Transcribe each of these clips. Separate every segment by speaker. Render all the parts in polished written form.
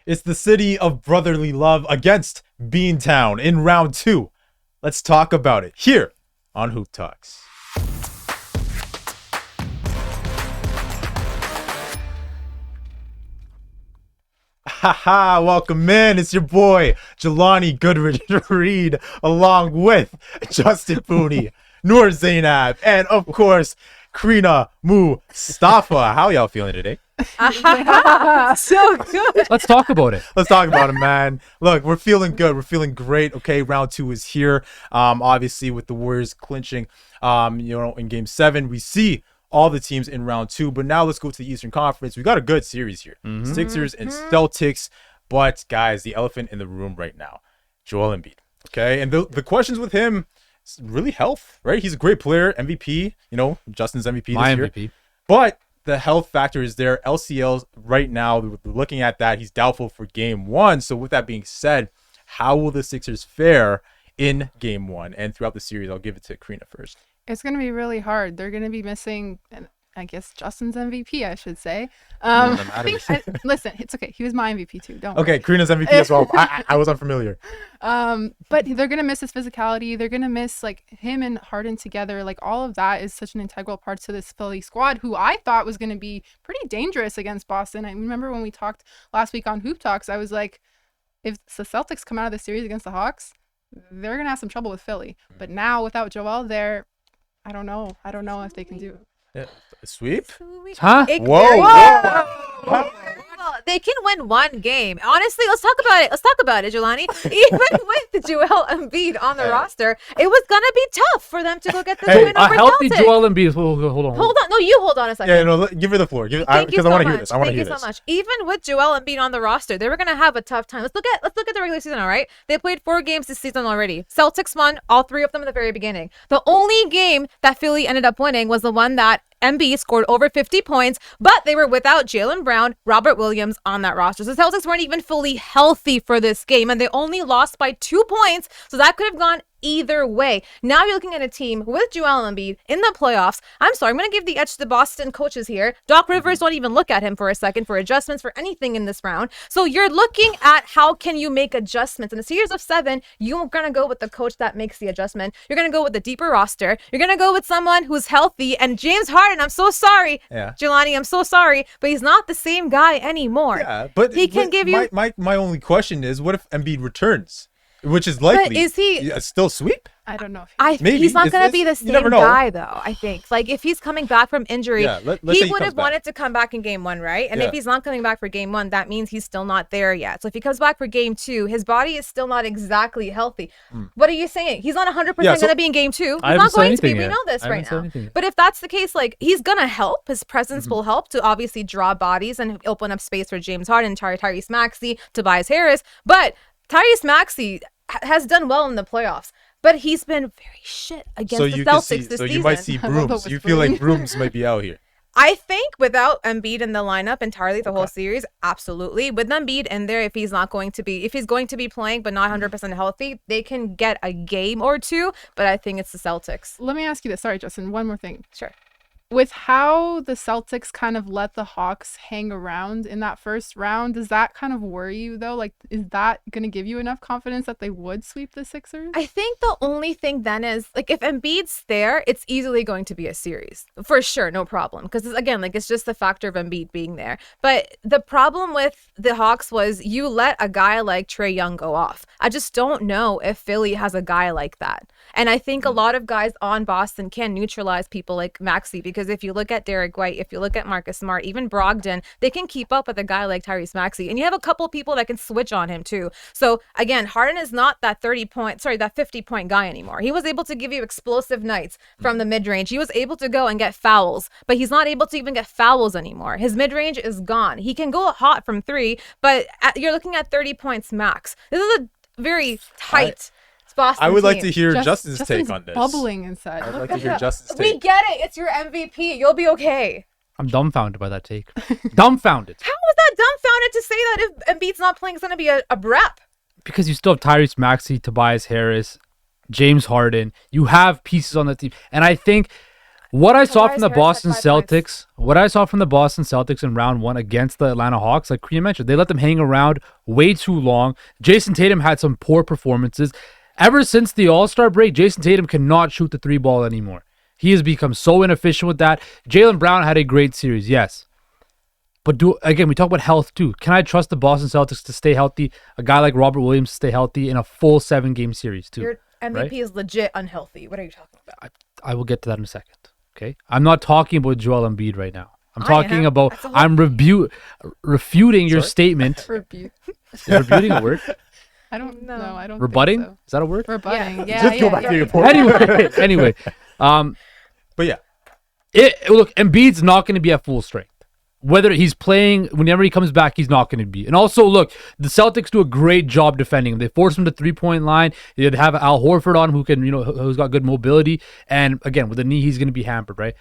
Speaker 1: It's the city of brotherly love against Beantown in round 2. Let's talk about it here on Hoop Talks. Haha, welcome in. It's your boy, Jelani Goodridge-Reid, along with Justin Pooni, Noor Zainab, and of course, Crina Mustafa. How y'all feeling today?
Speaker 2: So good.
Speaker 3: Let's talk about it.
Speaker 1: Let's talk about it, man. Look, we're feeling good. We're feeling great. Okay, round 2 is here. Obviously, with the Warriors clinching, in Game 7, we see all the teams in round 2. But now let's go to the Eastern Conference. We got a good series here. Sixers and Celtics. But, guys, the elephant in the room right now, Joel Embiid. Okay, and the questions with him, really health, right? He's a great player, MVP. Justin's MVP
Speaker 3: My
Speaker 1: this
Speaker 3: MVP.
Speaker 1: year. But the health factor is there. LCLs right now, we're looking at that. He's doubtful for Game 1. So with that being said, how will the Sixers fare in Game 1 and throughout the series? I'll give it to Crina first.
Speaker 2: It's going to be really hard. They're going to be missing, I guess, Justin's MVP, I should say. Listen, it's okay. He was my MVP too. Don't
Speaker 1: Okay,
Speaker 2: worry.
Speaker 1: Crina's MVP as well. I was unfamiliar.
Speaker 2: But they're going to miss his physicality. They're going to miss him and Harden together. All of that is such an integral part to this Philly squad, who I thought was going to be pretty dangerous against Boston. I remember when we talked last week on Hoop Talks, I was like, if the Celtics come out of the series against the Hawks, they're going to have some trouble with Philly. But now without Joel there, I don't know if they can do it.
Speaker 1: Yeah. Sweep?
Speaker 3: Huh?
Speaker 1: Whoa.
Speaker 4: Well, they can win one game. Honestly, let's talk about it, Jelani. Even with Joel Embiid on the roster, it was gonna be tough for them to go get this win
Speaker 3: A
Speaker 4: over
Speaker 3: healthy
Speaker 4: Celtics.
Speaker 3: Joel Embiid. Hold on.
Speaker 4: Hold on. No, you hold on a second.
Speaker 1: Yeah, no, give her the floor.
Speaker 4: Thank you
Speaker 1: Because
Speaker 4: so
Speaker 1: I want to
Speaker 4: much.
Speaker 1: hear this. I want to hear
Speaker 4: Thank you
Speaker 1: this.
Speaker 4: so much. Even with Joel Embiid on the roster, they were gonna have a tough time. Let's look at the regular season. All right, they played 4 games this season already. Celtics won all 3 of them at the very beginning. The only game that Philly ended up winning was the one that Embiid scored over 50 points, but they were without Jaylen Brown, Robert Williams on that roster. So the Celtics weren't even fully healthy for this game, and they only lost by 2 points. So that could have gone either way. Now you're looking at a team with Joel Embiid in the playoffs. I'm sorry, I'm going to give the edge to the Boston coaches here. Doc Rivers won't even look at him for a second for adjustments for anything in this round. So you're looking at how can you make adjustments. In a series of 7, you're going to go with the coach that makes the adjustment. You're going to go with the deeper roster. You're going to go with someone who's healthy. And James Harden, I'm so sorry.
Speaker 1: Yeah.
Speaker 4: Jelani, I'm so sorry, but he's not the same guy anymore.
Speaker 1: Yeah, but
Speaker 4: he can give you...
Speaker 1: My only question is, what if Embiid returns? Which is likely.
Speaker 4: But is he...
Speaker 1: still sweep?
Speaker 2: I don't know.
Speaker 1: Maybe.
Speaker 4: He's not going to be the
Speaker 1: You
Speaker 4: same
Speaker 1: never know.
Speaker 4: guy, though, I think. If he's coming back from injury,
Speaker 1: let's say
Speaker 4: he
Speaker 1: he
Speaker 4: would
Speaker 1: comes
Speaker 4: have
Speaker 1: back.
Speaker 4: wanted to come back in Game 1, right? And
Speaker 1: Yeah.
Speaker 4: if he's not coming back for Game 1, that means he's still not there yet. So if he comes back for Game 2, his body is still not exactly healthy. What are you saying? He's not 100% going to be in Game 2. He's
Speaker 3: I haven't
Speaker 4: not
Speaker 3: said
Speaker 4: going to be.
Speaker 3: anything
Speaker 4: We
Speaker 3: yet.
Speaker 4: know this
Speaker 3: I haven't
Speaker 4: right
Speaker 3: said
Speaker 4: now.
Speaker 3: anything yet.
Speaker 4: But if that's the case, he's going to help. His presence will help to obviously draw bodies and open up space for James Harden, Tyrese Maxey, Tobias Harris. But Tyrese Maxey has done well in the playoffs. But he's been very shit against the Celtics this season.
Speaker 1: You might see Brooms. You feel like Brooms might be out here.
Speaker 4: I think without Embiid in the lineup entirely the whole series, absolutely. With Embiid in there, if he's going to be playing but not 100% healthy, they can get a game or 2. But I think it's the Celtics.
Speaker 2: Let me ask you this. Sorry, Justin. One more thing.
Speaker 4: Sure.
Speaker 2: With how the Celtics kind of let the Hawks hang around in that first round, does that kind of worry you, though? Is that going to give you enough confidence that they would sweep the Sixers?
Speaker 4: I think the only thing then is, if Embiid's there, it's easily going to be a series. For sure, no problem. Because, again, it's just the factor of Embiid being there. But the problem with the Hawks was you let a guy like Trae Young go off. I just don't know if Philly has a guy like that. And I think a lot of guys on Boston can neutralize people like Maxey, because if you look at Derek White, if you look at Marcus Smart, even Brogdon, they can keep up with a guy like Tyrese Maxey. And you have a couple people that can switch on him too. So again, Harden is not that 50-point guy anymore. He was able to give you explosive nights from the mid-range. He was able to go and get fouls, but he's not able to even get fouls anymore. His mid-range is gone. He can go hot from 3, but you're looking at 30 points max. This is a very tight Boston
Speaker 1: I would like
Speaker 4: team.
Speaker 1: to hear Justin's take on this.
Speaker 2: Bubbling inside.
Speaker 1: I would like to hear Justin's
Speaker 4: We
Speaker 1: take.
Speaker 4: get it. It's your MVP. You'll be okay.
Speaker 3: I'm dumbfounded by that take. Dumbfounded.
Speaker 4: How was that dumbfounded to say that if Embiid's not playing, it's going to be a rep?
Speaker 3: Because you still have Tyrese Maxey, Tobias Harris, James Harden. You have pieces on the team. And I think What I saw
Speaker 4: Tobias
Speaker 3: from the
Speaker 4: Harris had
Speaker 3: Boston
Speaker 4: 5 points.
Speaker 3: Celtics, what I saw from the Boston Celtics in round 1 against the Atlanta Hawks, like Crina mentioned, they let them hang around way too long. Jayson Tatum had some poor performances. Ever since the All-Star break, Jayson Tatum cannot shoot the 3-ball anymore. He has become so inefficient with that. Jaylen Brown had a great series, yes. But again, we talk about health too. Can I trust the Boston Celtics to stay healthy? A guy like Robert Williams to stay healthy in a full 7-game series too?
Speaker 4: Your MVP
Speaker 3: right?
Speaker 4: is legit unhealthy. What are you talking about?
Speaker 3: I will get to that in a second. Okay, I'm not talking about Joel Embiid right now. I'm
Speaker 4: I
Speaker 3: talking
Speaker 4: am.
Speaker 3: about
Speaker 4: That's the whole
Speaker 3: I'm refuting your statement.
Speaker 2: Rebuke.
Speaker 3: Is refuting a word?
Speaker 2: I don't know. I don't.
Speaker 3: Rebutting?
Speaker 2: Think
Speaker 3: Is that a word?
Speaker 2: so. Rebutting.
Speaker 4: Yeah.
Speaker 2: Yeah.
Speaker 1: Just go back to your point.
Speaker 3: Anyway,
Speaker 1: But yeah,
Speaker 3: look, Embiid's not going to be at full strength. Whether he's playing, whenever he comes back, he's not going to be. And also, look, the Celtics do a great job defending him. They force him to 3-point line. They have Al Horford on who can, who's got good mobility. And again, with the knee, he's going to be hampered, right?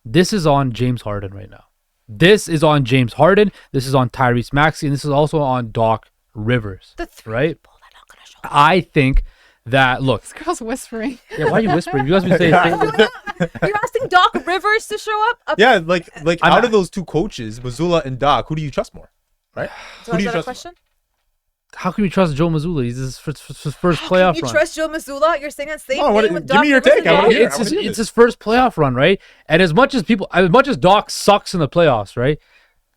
Speaker 3: This is on James Harden right now. This is on James Harden. This is on Tyrese Maxey. And this is also on Doc Rivers,
Speaker 4: The three
Speaker 3: right?
Speaker 4: people that not gonna show up.
Speaker 3: I think that, look,
Speaker 2: This girl's whispering.
Speaker 3: yeah, why are you whispering? You guys been saying
Speaker 4: You're asking Doc Rivers to show up?
Speaker 1: yeah, like
Speaker 3: I'm
Speaker 1: out
Speaker 3: not-
Speaker 1: of those two coaches, Mazzulla and Doc, who do you trust more? Right?
Speaker 4: So
Speaker 1: Who do
Speaker 4: is
Speaker 1: you
Speaker 4: that a
Speaker 1: trust
Speaker 4: question?
Speaker 3: how can we trust Joe Mazzulla? He's his first
Speaker 4: How
Speaker 3: playoff
Speaker 4: can you
Speaker 3: run.
Speaker 4: trust Joe Mazzulla? You're saying that same
Speaker 1: Oh, what-
Speaker 4: thing with
Speaker 1: give
Speaker 4: Doc
Speaker 1: me your
Speaker 4: Rivers
Speaker 1: take.
Speaker 4: and
Speaker 1: I wanna
Speaker 4: Doc?
Speaker 1: hear it.
Speaker 3: It's
Speaker 1: I
Speaker 3: his,
Speaker 1: wanna hear
Speaker 3: it's
Speaker 1: this.
Speaker 3: his first playoff run, right? And as much as Doc sucks in the playoffs, right?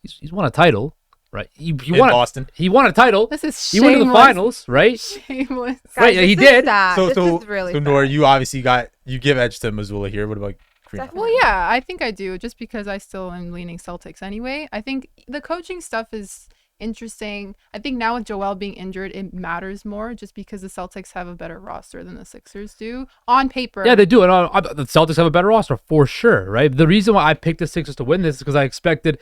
Speaker 3: He's won a title, right? He
Speaker 1: In
Speaker 3: won
Speaker 1: Boston.
Speaker 3: He won a title.
Speaker 2: This is
Speaker 3: He went to the
Speaker 2: shameless.
Speaker 3: finals, right?
Speaker 2: Shameless.
Speaker 4: Guys,
Speaker 3: Right, yeah, he
Speaker 4: this is
Speaker 3: did.
Speaker 4: sad.
Speaker 1: So
Speaker 4: This
Speaker 1: so
Speaker 4: is really
Speaker 1: so
Speaker 4: sad.
Speaker 1: Noor, you obviously you give edge to Mazzulla here. What about Crina?
Speaker 4: Definitely.
Speaker 2: Well, yeah, I think I do, just because I still am leaning Celtics anyway. I think the coaching stuff is interesting. I think now with Joel being injured, it matters more, just because the Celtics have a better roster than the Sixers do on paper.
Speaker 3: Yeah, they do. And the Celtics have a better roster for sure, right? The reason why I picked the Sixers to win this is because I expected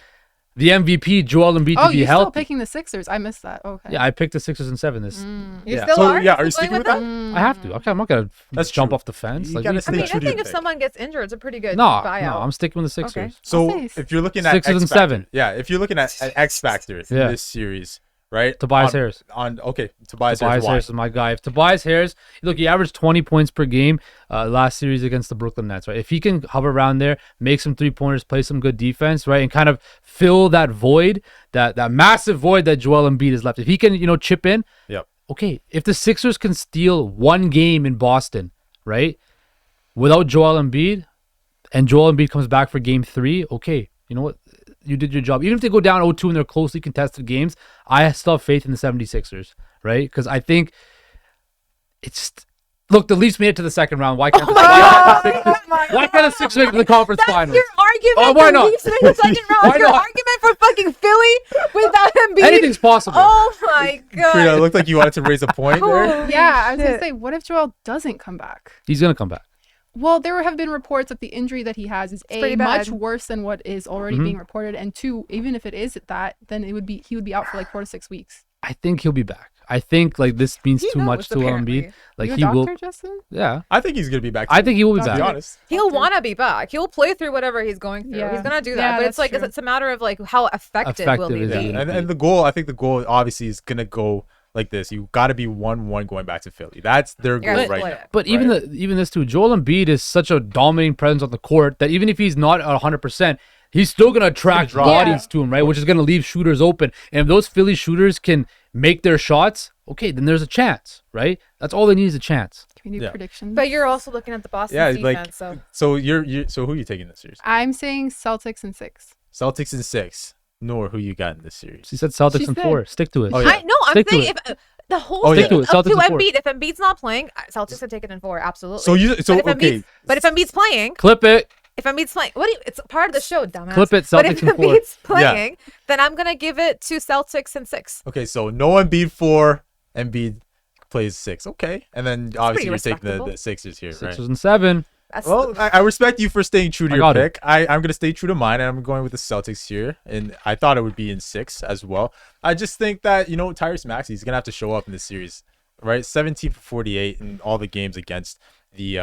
Speaker 3: the MVP Joel Embiid
Speaker 2: Oh,
Speaker 3: to be
Speaker 2: you're
Speaker 3: healthy.
Speaker 2: still picking the Sixers. I missed that. Okay.
Speaker 3: Yeah, I picked the Sixers in 7 this.
Speaker 4: You
Speaker 3: yeah.
Speaker 4: still
Speaker 1: So,
Speaker 4: are?
Speaker 1: yeah, are you
Speaker 4: Still
Speaker 1: sticking
Speaker 4: going
Speaker 1: with that?
Speaker 3: I have to. Okay, I'm not gonna
Speaker 1: That's
Speaker 3: jump
Speaker 1: true.
Speaker 3: off the fence.
Speaker 1: You
Speaker 3: Like,
Speaker 1: gotta
Speaker 3: we-
Speaker 1: stay
Speaker 4: I mean,
Speaker 1: true
Speaker 4: I
Speaker 1: to
Speaker 4: think
Speaker 1: your
Speaker 4: if
Speaker 1: pick.
Speaker 4: someone gets injured, it's a pretty good
Speaker 3: no,
Speaker 4: buyout.
Speaker 3: I'm sticking with the Sixers.
Speaker 4: Okay.
Speaker 1: So
Speaker 2: I'll say
Speaker 1: if you're looking at
Speaker 3: Sixers and
Speaker 1: X factor-
Speaker 3: 7.
Speaker 1: yeah, if you're looking at X factors
Speaker 3: Yeah.
Speaker 1: in this series, right?
Speaker 3: Tobias
Speaker 1: on,
Speaker 3: Harris.
Speaker 1: Tobias
Speaker 3: Tobias
Speaker 1: Harris.
Speaker 3: Harris is my guy. If Tobias Harris, look, he averaged 20 points per game last series against the Brooklyn Nets, right? If he can hover around there, make some 3-pointers, play some good defense, right, and kind of fill that void, that massive void that Joel Embiid has left. If he can, chip in,
Speaker 1: Yep.
Speaker 3: okay. If the Sixers can steal one game in Boston, right, without Joel Embiid, and Joel Embiid comes back for game 3, okay, you know what? You did your job. Even if they go down 0-2 in their closely contested games, I still have faith in the 76ers, right? Because I think it's... Look, the Leafs made it to the second round. Why can't why can't the Sixers make it to the conference
Speaker 4: That's
Speaker 3: finals?
Speaker 4: your argument.
Speaker 3: Oh, why
Speaker 4: for
Speaker 3: not?
Speaker 4: Leafs in the second round.
Speaker 3: Why
Speaker 4: Your
Speaker 3: not?
Speaker 4: argument for fucking Philly without Embiid.
Speaker 3: Anything's possible.
Speaker 4: Oh my god.
Speaker 1: Crina, it looked like you wanted to raise a point there.
Speaker 2: Yeah, I was gonna
Speaker 4: shit.
Speaker 2: say, what if Joel doesn't come back?
Speaker 3: He's going to come back.
Speaker 2: Well, there have been reports that the injury that he has is
Speaker 4: pretty
Speaker 2: A,
Speaker 4: bad.
Speaker 2: much worse than what is already
Speaker 3: Mm-hmm.
Speaker 2: being reported, and 2, even if it is that, then he would be out for like 4 to 6 weeks.
Speaker 3: I think he'll be back. I think this means
Speaker 4: He
Speaker 3: too much
Speaker 4: knows,
Speaker 3: to
Speaker 4: apparently.
Speaker 3: Embiid. Like
Speaker 2: You a
Speaker 3: he
Speaker 2: doctor,
Speaker 3: will.
Speaker 2: Justin?
Speaker 3: Yeah,
Speaker 1: I think he's gonna be back.
Speaker 3: I think he will be
Speaker 1: to be
Speaker 3: back.
Speaker 1: honest.
Speaker 4: He'll
Speaker 2: Doctor.
Speaker 4: want to be back. He'll play through whatever he's going through.
Speaker 2: Yeah.
Speaker 4: He's gonna do that.
Speaker 2: Yeah,
Speaker 4: but it's
Speaker 2: that's
Speaker 4: like
Speaker 2: true.
Speaker 4: it's a matter of like how effective will he
Speaker 3: Effective is
Speaker 4: be?
Speaker 3: he?
Speaker 1: Yeah, and the goal, I think the goal obviously is gonna go like this. You got to be 1-1 going back to Philly. That's their
Speaker 4: gotta
Speaker 1: goal
Speaker 4: split
Speaker 1: right
Speaker 4: it.
Speaker 1: now.
Speaker 3: But
Speaker 1: right?
Speaker 3: even this too, Joel Embiid is such a dominating presence on the court that even if he's not 100%, he's still going to attract
Speaker 1: draw.
Speaker 3: bodies
Speaker 1: Yeah.
Speaker 3: to him, right? Which is going to leave shooters open. And if those Philly shooters can make their shots, okay, then there's a chance, right? That's all they need is a chance.
Speaker 2: Can we do
Speaker 1: Yeah.
Speaker 2: predictions?
Speaker 4: But you're also looking at the Boston
Speaker 1: yeah,
Speaker 4: defense.
Speaker 1: like
Speaker 4: So
Speaker 1: so who are you taking this series?
Speaker 2: I'm saying Celtics in 6.
Speaker 1: Celtics in 6. Nor who you got in this series?
Speaker 3: He said Celtics
Speaker 2: She
Speaker 3: in
Speaker 2: said-
Speaker 3: 4. Stick to it.
Speaker 1: Oh, yeah.
Speaker 4: I no, I'm
Speaker 3: Stick to
Speaker 4: saying
Speaker 3: it.
Speaker 4: if the whole
Speaker 1: Oh,
Speaker 4: thing
Speaker 1: yeah.
Speaker 3: Stick to it.
Speaker 4: is up to
Speaker 3: Celtics in 4.
Speaker 4: Embiid. If Embiid's not playing, Celtics can take it in 4. Absolutely.
Speaker 1: So
Speaker 4: but if Embiid's playing,
Speaker 3: Clip it.
Speaker 4: if Embiid's playing, it's part of the show, dumbass.
Speaker 3: Clip it,
Speaker 4: But
Speaker 3: Celtics
Speaker 4: if
Speaker 3: in 4.
Speaker 4: Embiid's playing, then I'm gonna give it to Celtics in 6.
Speaker 1: Okay, so no Embiid 4, Embiid plays 6. Okay, and then obviously you're taking
Speaker 4: respectable.
Speaker 1: the Sixers here, right?
Speaker 3: Sixers and 7.
Speaker 4: That's
Speaker 1: Well, I respect you for staying true to
Speaker 3: I
Speaker 1: your
Speaker 3: got it.
Speaker 1: pick. I'm going to stay true to mine, and I'm going with the Celtics here. And I thought it would be in 6 as well. I just think that, Tyrese Maxey is going to have to show up in this series, right? 17 for 48 in all the games against the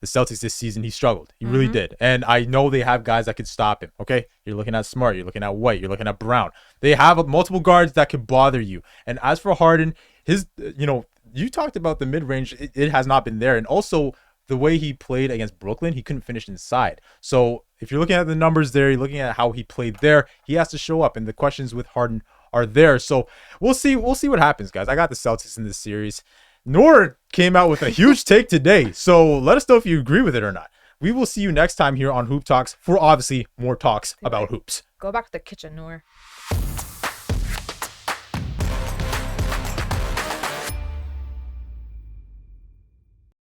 Speaker 1: Celtics this season. He struggled. He really did. And I know they have guys that can stop him, okay? You're looking at Smart. You're looking at White. You're looking at Brown. They have multiple guards that could bother you. And as for Harden, his, you talked about the mid-range. It has not been there. And also, the way he played against Brooklyn, he couldn't finish inside. So if you're looking at the numbers there, you're looking at how he played there, he has to show up. And the questions with Harden are there. So we'll see what happens, guys. I got the Celtics in this series. Noor came out with a huge take today. So let us know if you agree with it or not. We will see you next time here on Hoop Talks for obviously more talks about hoops.
Speaker 4: Go back to the kitchen, Noor.